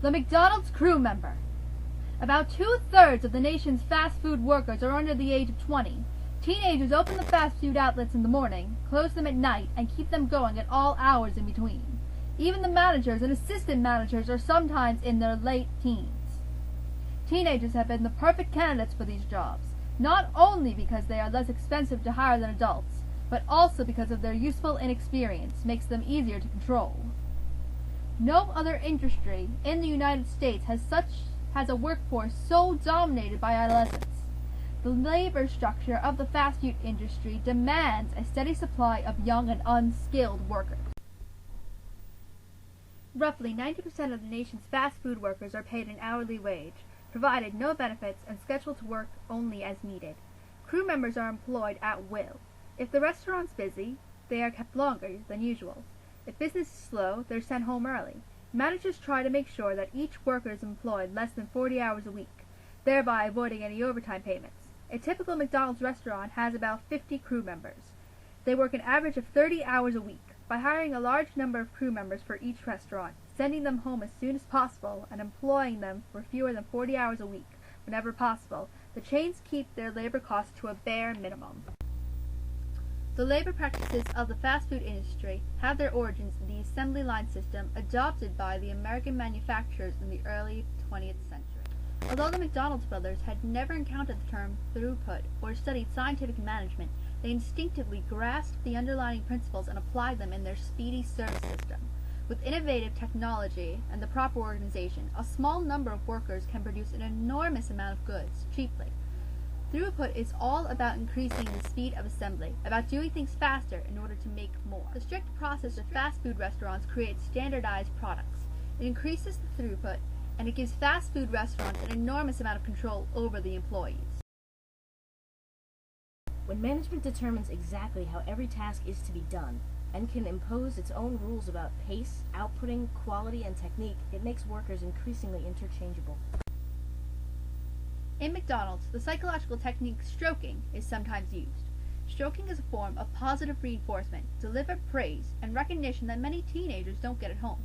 The McDonald's crew member. About 2/3 of the nation's fast food workers are under the age of 20. Teenagers open the fast food outlets in the morning, close them at night, and keep them going at all hours in between. Even the managers and assistant managers are sometimes in their late teens. Teenagers have been the perfect candidates for these jobs, not only because they are less expensive to hire than adults, but also because of their useful inexperience makes them easier to control. No other industry in the United States has a workforce so dominated by adolescents. The labor structure of the fast food industry demands a steady supply of young and unskilled workers. Roughly 90% of the nation's fast food workers are paid an hourly wage, provided no benefits, and scheduled to work only as needed. Crew members are employed at will. If the restaurant's busy, they are kept longer than usual. If business is slow, they're sent home early. Managers try to make sure that each worker is employed less than 40 hours a week, thereby avoiding any overtime payments. A typical McDonald's restaurant has about 50 crew members. They work an average of 30 hours a week. By hiring a large number of crew members for each restaurant, sending them home as soon as possible, and employing them for fewer than 40 hours a week, whenever possible, the chains keep their labor costs to a bare minimum. The labor practices of the fast food industry have their origins in the assembly line system adopted by the American manufacturers in the early 20th century. Although the McDonald's brothers had never encountered the term throughput or studied scientific management, they instinctively grasped the underlying principles and applied them in their speedy service system. With innovative technology and the proper organization, a small number of workers can produce an enormous amount of goods cheaply. Throughput is all about increasing the speed of assembly, about doing things faster in order to make more. The strict process of fast food restaurants creates standardized products. It increases the throughput, and it gives fast food restaurants an enormous amount of control over the employees. When management determines exactly how every task is to be done, and can impose its own rules about pace, outputting, quality, and technique, it makes workers increasingly interchangeable. In McDonald's, the psychological technique stroking is sometimes used. Stroking is a form of positive reinforcement, deliberate praise, and recognition that many teenagers don't get at home.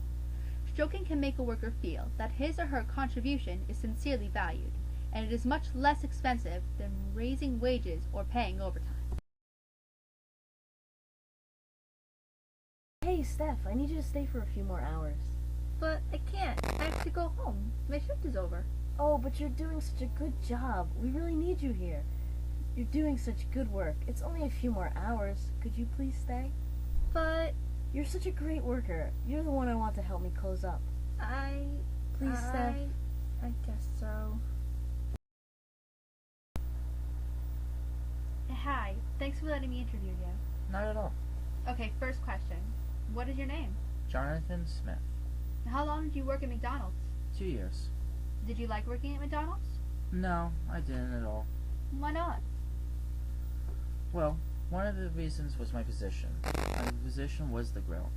Stroking can make a worker feel that his or her contribution is sincerely valued, and it is much less expensive than raising wages or paying overtime. Hey, Steph, I need you to stay for a few more hours. But I can't. I have to go home. My shift is over. Oh, but you're doing such a good job. We really need you here. You're doing such good work. It's only a few more hours. Could you please stay? But you're such a great worker. You're the one I want to help me close up. Please, Steph. I guess so. Hi. Thanks for letting me interview you. Not at all. Okay, first question. What is your name? Jonathan Smith. How long did you work at McDonald's? 2 years. Did you like working at McDonald's? No, I didn't at all. Why not? Well, one of the reasons was my position. My position was the grill.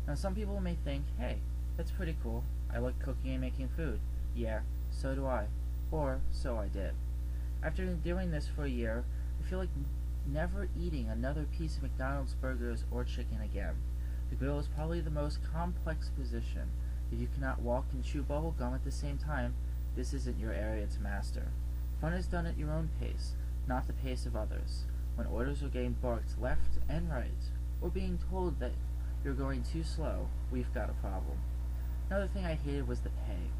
Now some people may think, hey, that's pretty cool. I like cooking and making food. Yeah, so do I. Or, so I did. After doing this for a year, I feel like never eating another piece of McDonald's burgers or chicken again. The grill is probably the most complex position. If you cannot walk and chew bubble gum at the same time, this isn't your area to master. Fun is done at your own pace, not the pace of others. When orders are getting barked left and right, or being told that you're going too slow, we've got a problem. Another thing I hated was the pay.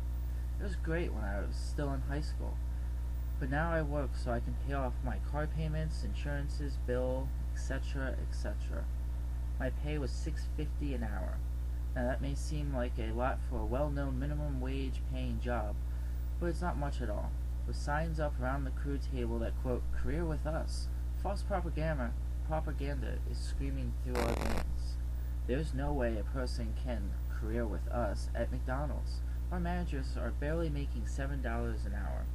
It was great when I was still in high school, but now I work so I can pay off my car payments, insurances, bill, etc., etc. My pay was $6.50 an hour. Now that may seem like a lot for a well-known minimum wage paying job, but it's not much at all. With signs up around the crew table that quote, "Career with us," false propaganda is screaming through our veins. There's no way a person can career with us at McDonald's. Our managers are barely making $7 an hour.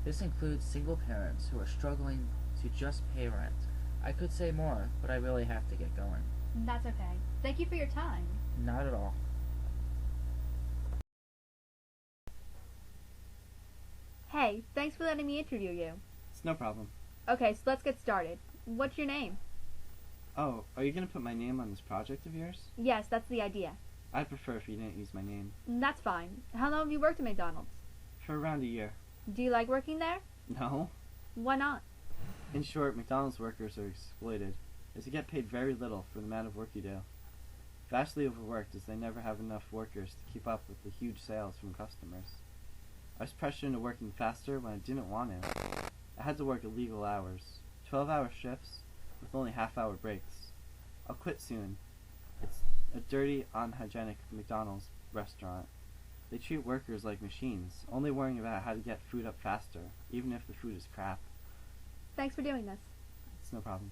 This includes single parents who are struggling to just pay rent. I could say more, but I really have to get going. That's okay. Thank you for your time. Not at all. Hey, thanks for letting me interview you. It's no problem. Okay, so let's get started. What's your name? Oh, are you going to put my name on this project of yours? Yes, that's the idea. I'd prefer if you didn't use my name. That's fine. How long have you worked at McDonald's? For around a year. Do you like working there? No? Why not? In short, McDonald's workers are exploited, as they get paid very little for the amount of work you do. Vastly overworked as they never have enough workers to keep up with the huge sales from customers. I was pressured into working faster when I didn't want to. I had to work illegal hours, 12-hour shifts, with only half-hour breaks. I'll quit soon. It's a dirty, unhygienic McDonald's restaurant. They treat workers like machines, only worrying about how to get food up faster, even if the food is crap. Thanks for doing this. It's no problem.